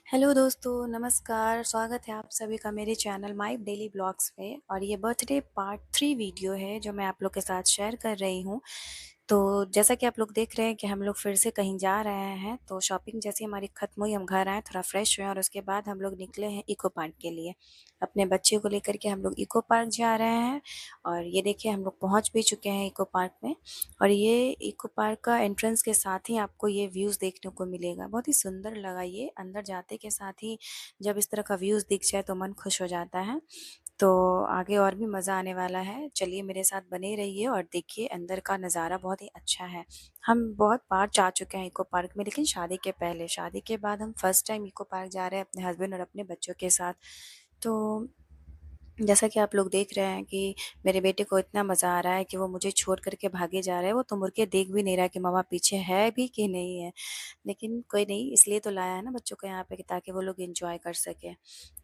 Hello दोस्तों, नमस्कार। स्वागत है आप सभी का मेरे चैनल माय डेली ब्लॉग्स में। और ये बर्थडे पार्ट 3 वीडियो है जो मैं आप लोग के साथ शेयर कर रही हूँ। तो जैसा कि आप लोग देख रहे हैं कि हम लोग फिर से कहीं जा रहे हैं, तो शॉपिंग जैसे हमारी ख़त्म हुई, हम घर आए, थोड़ा फ्रेश हुए और उसके बाद हम लोग निकले हैं इको पार्क के लिए। अपने बच्चे को लेकर के हम लोग इको पार्क जा रहे हैं। और ये देखिए हम लोग पहुँच भी चुके हैं इको पार्क में। और ये इको पार्क का एंट्रेंस के साथ ही आपको ये व्यूज़ देखने को मिलेगा। बहुत ही सुंदर लगा ये, अंदर जाते के साथ ही जब इस तरह का व्यूज़ दिख जाए तो मन खुश हो जाता है। तो आगे और भी मज़ा आने वाला है। चलिए मेरे साथ बने रहिए और देखिए अंदर का नज़ारा बहुत ही अच्छा है। हम बहुत बार जा चुके हैं इको पार्क में, लेकिन शादी के पहले। शादी के बाद हम फर्स्ट टाइम इको पार्क जा रहे हैं अपने हस्बैंड और अपने बच्चों के साथ। तो जैसा कि आप लोग देख रहे हैं कि मेरे बेटे को इतना मज़ा आ रहा है कि वो मुझे छोड़ कर के भागे जा रहा है। वो तो मुड़ के देख भी नहीं रहा है कि मम्मा पीछे है भी कि नहीं है। लेकिन कोई नहीं, इसलिए तो लाया है ना बच्चों को यहाँ पे कि ताकि वो लोग एन्जॉय कर सकें।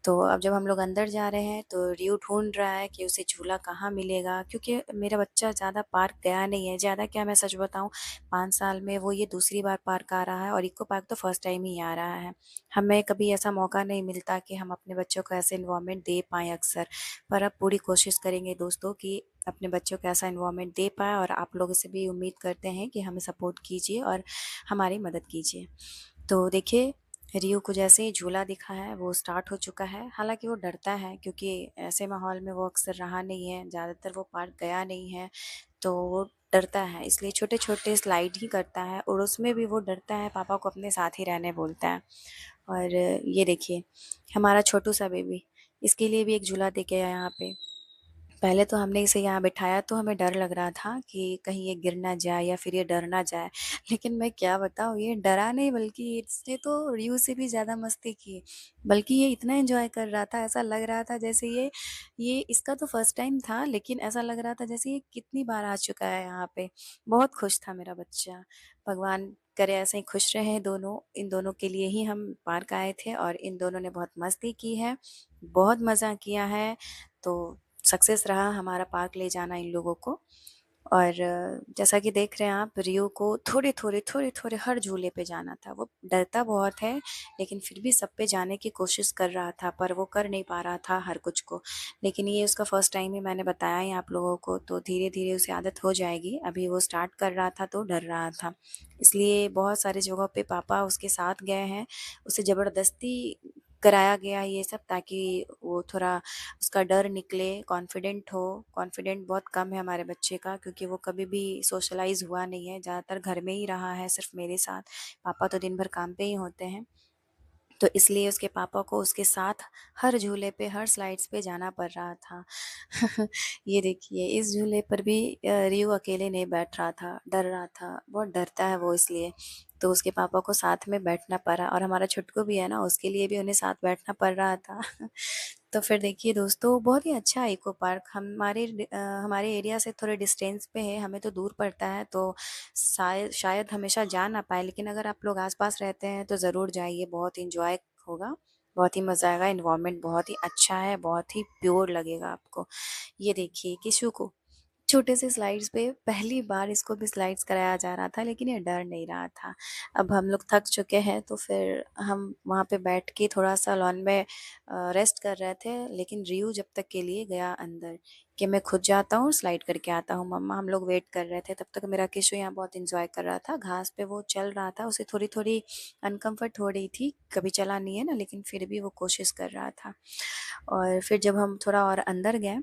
तो अब जब हम लोग अंदर जा रहे हैं तो रियो ढूँढ रहा है कि उसे झूला कहाँ मिलेगा, क्योंकि मेरा बच्चा ज़्यादा पार्क गया नहीं है। ज़्यादा क्या, मैं सच बताऊँ, 5 साल में वो ये दूसरी बार पार्क आ रहा है और इको पार्क तो फर्स्ट टाइम ही आ रहा है। हमें कभी ऐसा मौका नहीं मिलता कि हम अपने बच्चों को ऐसे एनवायरनमेंट दे पाएँ अक्सर। पर अब पूरी कोशिश करेंगे दोस्तों कि अपने बच्चों को ऐसा एनवायरनमेंट दे पाएँ, और आप लोगों से भी उम्मीद करते हैं कि हमें सपोर्ट कीजिए और हमारी मदद कीजिए। तो देखिए, रियो को जैसे ही झूला दिखा है वो स्टार्ट हो चुका है। हालाँकि वो डरता है क्योंकि ऐसे माहौल में वो अक्सर रहा नहीं है, ज़्यादातर वो पार्क गया नहीं है, तो वो डरता है, इसलिए छोटे-छोटे स्लाइड ही करता है और उसमें भी वो डरता है, पापा को अपने साथ ही रहने बोलता है। और ये देखिए, हमारा छोटू सा बेबी, इसके लिए भी एक झूला देके आए यहाँ पे। पहले तो हमने इसे यहाँ बिठाया तो हमें डर लग रहा था कि कहीं ये गिर ना जाए या फिर ये डर ना जाए। लेकिन मैं क्या बताऊँ, ये डरा नहीं, बल्कि इसने तो रियू से भी ज़्यादा मस्ती की। बल्कि ये इतना एन्जॉय कर रहा था, ऐसा लग रहा था जैसे ये इसका तो फर्स्ट टाइम था, लेकिन ऐसा लग रहा था जैसे ये कितनी बार आ चुका है यहाँ पे। बहुत खुश था मेरा बच्चा। भगवान करे ऐसे ही खुश रहें दोनों। इन दोनों के लिए ही हम पार्क आए थे और इन दोनों ने बहुत मस्ती की है, बहुत मज़ा किया है। तो सक्सेस रहा हमारा पार्क ले जाना इन लोगों को। और जैसा कि देख रहे हैं आप, रियो को थोड़े-थोड़े हर झूले पे जाना था। वो डरता बहुत है, लेकिन फिर भी सब पे जाने की कोशिश कर रहा था, पर वो कर नहीं पा रहा था हर कुछ को। लेकिन ये उसका फर्स्ट टाइम ही, मैंने बताया ही आप लोगों को, तो धीरे-धीरे उसे आदत हो जाएगी। अभी वो स्टार्ट कर रहा था तो डर रहा था। इसलिए बहुत सारी जगहों पे पापा उसके साथ गए हैं। उसे ज़बरदस्ती कराया गया ये सब, ताकि वो थोड़ा उसका डर निकले, कॉन्फिडेंट हो। कॉन्फिडेंट बहुत कम है हमारे बच्चे का, क्योंकि वो कभी भी सोशलाइज़ हुआ नहीं है, ज़्यादातर घर में ही रहा है सिर्फ़ मेरे साथ। पापा तो दिन भर काम पे ही होते हैं। तो इसलिए उसके पापा को उसके साथ हर झूले पे, हर स्लाइड्स पे जाना पड़ रहा था। ये देखिए, इस झूले पर भी रियू अकेले नहीं बैठ रहा था, डर रहा था, बहुत डरता है वो, इसलिए। तो उसके पापा को साथ में बैठना पड़ा, और हमारा छुटकू भी है ना, उसके लिए भी उन्हें साथ बैठना पड़ रहा था। तो फिर देखिए दोस्तों, बहुत ही अच्छा है इको पार्क। हमारे एरिया से थोड़े डिस्टेंस पे है, हमें तो दूर पड़ता है, तो शायद हमेशा जा ना पाएँ, लेकिन अगर आप लोग आस-पास रहते हैं तो ज़रूर जाइए, बहुत एन्जॉय होगा, बहुत ही मज़ा आएगा। एनवायरनमेंट बहुत ही अच्छा है, बहुत ही प्योर लगेगा आपको। ये देखिए किशु को छोटे से स्लाइड्स पे पहली बार इसको भी स्लाइड्स कराया जा रहा था, लेकिन ये डर नहीं रहा था। अब हम लोग थक चुके हैं तो फिर हम वहाँ पे बैठ के थोड़ा-सा लॉन में रेस्ट कर रहे थे, लेकिन रियू जब तक के लिए गया अंदर कि मैं खुद जाता हूँ, स्लाइड करके आता हूँ मम्मा। हम लोग वेट कर रहे थे, तब तक मेरा किशु यहाँ बहुत एन्जॉय कर रहा था। घास पे वो चल रहा था, उसे थोड़ी-थोड़ी अनकम्फर्ट हो रही थी, कभी चला नहीं है ना, लेकिन फिर भी वो कोशिश कर रहा था। और फिर जब हम थोड़ा और अंदर गए,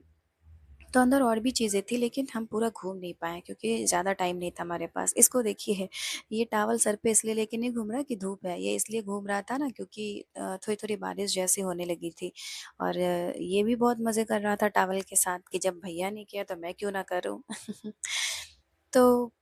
तो अंदर और भी चीज़ें थी, लेकिन हम पूरा घूम नहीं पाए क्योंकि ज़्यादा टाइम नहीं था हमारे पास। इसको देखिए, ये टॉवल सर पे इसलिए लेके नहीं घूम रहा कि धूप है, ये इसलिए घूम रहा था ना क्योंकि थोड़ी-थोड़ी बारिश जैसी होने लगी थी। और ये भी बहुत मज़े कर रहा था टॉवल के साथ कि जब भैया ने किया तो मैं क्यों ना करूँ। तो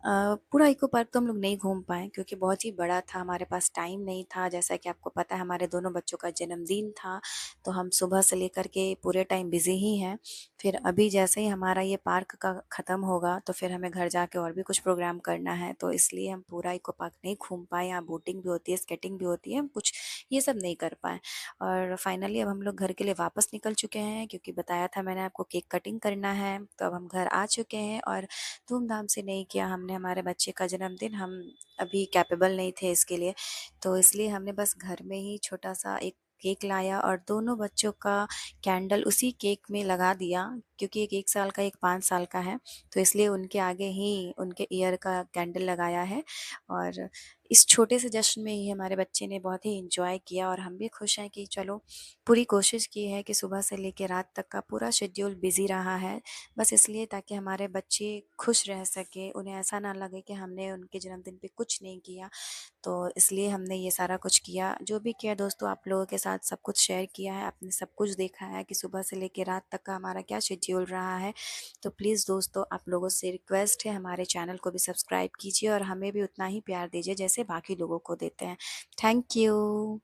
पूरा इको पार्क तो हम लोग नहीं घूम पाए क्योंकि बहुत ही बड़ा था, हमारे पास टाइम नहीं था। जैसा कि आपको पता है, हमारे दोनों बच्चों का जन्मदिन था, तो हम सुबह से लेकर के पूरे टाइम बिज़ी ही हैं। फिर अभी जैसे ही हमारा ये पार्क का ख़त्म होगा तो फिर हमें घर जाके और भी कुछ प्रोग्राम करना है, तो इसलिए हम पूरा इको पार्क नहीं घूम पाए। यहाँ बोटिंग भी होती है, स्केटिंग भी होती है, हम कुछ ये सब नहीं कर पाए। और फाइनली अब हम लोग घर के लिए वापस निकल चुके हैं, क्योंकि बताया था मैंने आपको केक कटिंग करना है। तो अब हम घर आ चुके हैं और धूमधाम से नहीं किया हमने हमारे बच्चे का जन्मदिन, हम अभी कैपेबल नहीं थे इसके लिए। तो इसलिए हमने बस घर में ही छोटा-सा एक केक लाया और दोनों बच्चों का कैंडल उसी केक में लगा दिया, क्योंकि एक 1 साल का, एक 5 साल का है। तो इसलिए उनके आगे ही उनके ईयर का कैंडल लगाया है। और इस छोटे से जश्न में ही हमारे बच्चे ने बहुत ही एन्जॉय किया और हम भी खुश हैं कि चलो, पूरी कोशिश की है कि सुबह से लेके रात तक का पूरा शेड्यूल बिज़ी रहा है। बस इसलिए ताकि हमारे बच्चे खुश रह सकें, उन्हें ऐसा ना लगे कि हमने उनके जन्मदिन पे कुछ नहीं किया। तो इसलिए हमने ये सारा कुछ किया। जो भी किया दोस्तों, आप लोगों के साथ सब कुछ शेयर किया है, आपने सब कुछ देखा है कि सुबह से लेके रात तक का हमारा क्या शेड्यूल रहा है। तो प्लीज़ दोस्तों, आप लोगों से रिक्वेस्ट है, हमारे चैनल को भी सब्सक्राइब कीजिए और हमें भी उतना ही प्यार दीजिए जैसे बाकी लोगों को देते हैं। Thank you.